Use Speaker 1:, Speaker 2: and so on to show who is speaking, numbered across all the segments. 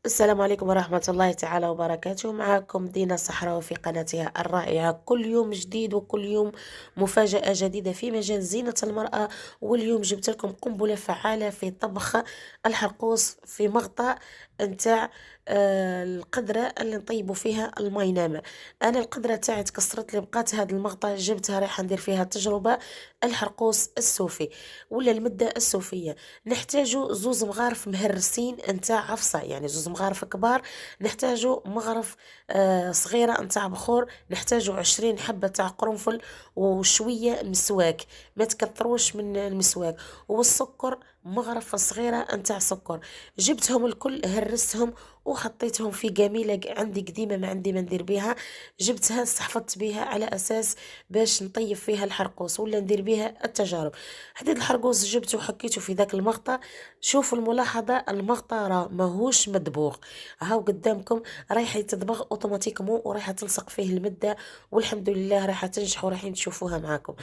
Speaker 1: السلام عليكم ورحمة الله تعالى وبركاته. معكم دينا صحراوي في قناتها الرائعة، كل يوم جديد وكل يوم مفاجأة جديدة في مجال زينة المرأة. واليوم جبت لكم قنبلة فعالة في طبخ الحرقوس في مقطع نتاع القدرة اللي نطيبوا فيها الماء نامع. انا القدرة تاعي تكسرت لي، بقات هذا المقطع جبتها رايحة ندير فيها تجربة. الحرقوس السوفي ولا المدة السوفية، نحتاجو زوز مغارف مهرسين نتاع عفصة، يعني زوز مغارف كبار. نحتاجو مغرف صغيرة نتاع بخور، نحتاجو 20 حبة تاع قرنفل وشوية مسواك، ما تكثروش من المسواك. والسكر مغرفة صغيرة نتاع سكر. جبتهم الكل هرستهم وحطيتهم في جميلة عندي قديمة ما عندي ما ندير بيها. جبتها استحفظت بيها على أساس باش نطيب فيها الحرقوس ولا ندير بيها التجارب. حديد الحرقوس جبته وحكيته في ذاك المقطع. شوفوا الملاحظة، المقطع راه ماهوش مدبوغ، هاو قدامكم رايحة يتدبغ اوتوماتيكمون ورايحة تلصق فيه المدة. والحمد لله رايحة تنجح ورايحين تشوفوها معاكم.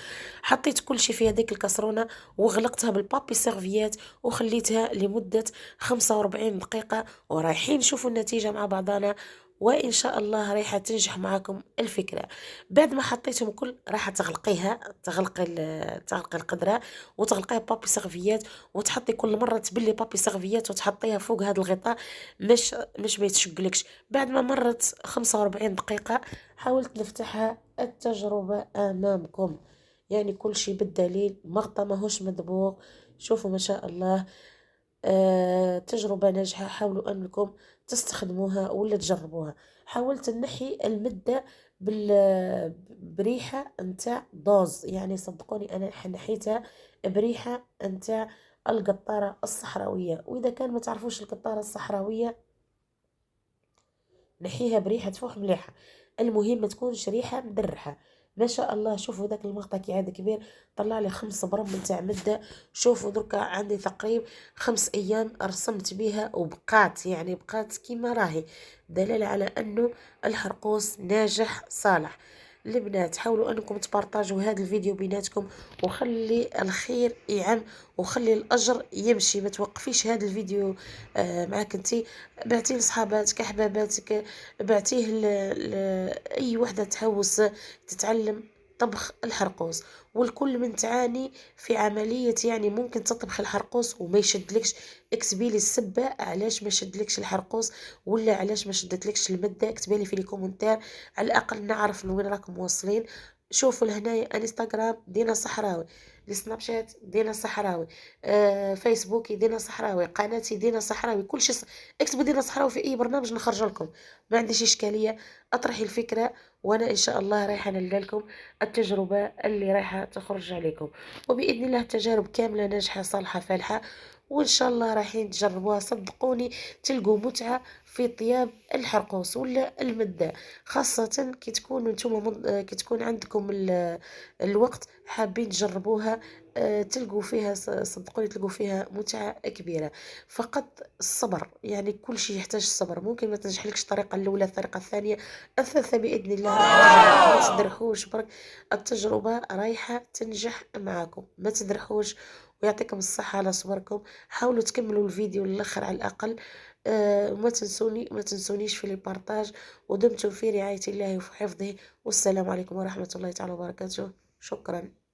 Speaker 1: حطيت كل شيء في هذيك الكسرونة وغلقتها بالبابي سيرفيات وخليتها لمدة 45 دقيقة، ورايحين نشوفوا النتيجة مع بعضنا. وإن شاء الله رايحة تنجح معاكم الفكرة. بعد ما حطيتهم كل راح تغلقيها، تغلقي القدرة وتغلقيها بابي سيرفيات، وتحطي كل مرة تبلي بابي سيرفيات وتحطيها فوق هذا الغطاء مش ما يتشقلكش. بعد ما مرت 45 دقيقة حاولت نفتحها، التجربة أمامكم. يعني كل شيء بالدليل، مقطع ماهوش مدبوغ. شوفوا ما شاء الله. تجربة ناجحة، حاولوا أنكم تستخدموها ولا تجربوها. حاولت نحي المدة بريحة نتاع دوز، يعني صدقوني أنا نحيتها بريحة نتاع القطارة الصحراوية. وإذا كان ما تعرفوش القطارة الصحراوية، نحيها بريحة فوح مليحة، المهم ما تكونش ريحة مدرحة. ما شاء الله. شوفوا ذاك المقطع كي عاد كبير، طلع لي 5 برم نتاع مدة. شوفوا دركا عندي تقريبا 5 ايام رسمت بيها وبقات، يعني بقات كيما راهي، دلالة على انه الحرقوس ناجح صالح. البنات حاولوا انكم تبارطاجوا هذا الفيديو بيناتكم، وخلي الخير يعم وخلي الاجر يمشي. ما توقفيش هذا الفيديو معاك انتي، بعتيه لصحاباتك احباباتك، بعتيه اي وحده تهوس تتعلم طبخ الحرقوس. والكل من تعاني في عملية، يعني ممكن تطبخ الحرقوس وما يشدلكش، اكتبي لي السبة علاش ما شدلكش الحرقوس ولا علاش ما شدتلكش المدة. اكتبي لي في الكومنتار على الاقل نعرف من وين راكم واصلين. شوفوا لهنايا انستغرام دينا صحراوي، السناب شات دينا صحراوي، فيسبوك دينا صحراوي، قناتي دينا صحراوي، كل شيء اكتبوا دينا صحراوي في اي برنامج نخرج لكم، ما عنديش اشكاليه. اطرحي الفكره وانا ان شاء الله رايحه نلقى لكم التجربه اللي رايحه تخرج عليكم. وباذن الله تجارب كامله ناجحه صالحه فالحه، وان شاء الله رايحين تجربوها. صدقوني تلقوا متعه في طياب الحرقوس ولا المده، خاصه كي تكونوا نتوما كي تكون عندكم الوقت حابين تجربوها. تلقوا فيها، صدقوني تلقوا فيها متعة كبيرة. فقط الصبر، يعني كل شيء يحتاج الصبر. ممكن ما تنجحلكش الطريقة الأولى، الطريقة الثانية، الثالثة بإذن الله راح تنجح. ما تدرحوش برك، التجربة رايحة تنجح معاكم، ما تدرحوش. ويعطيكم الصحة على صبركم. حاولوا تكملوا الفيديو للآخر على الأقل. ما تنسونيش في البارتاج. ودمتم في رعاية الله وفي حفظه. والسلام عليكم ورحمة الله تعالى وبركاته. شكرا.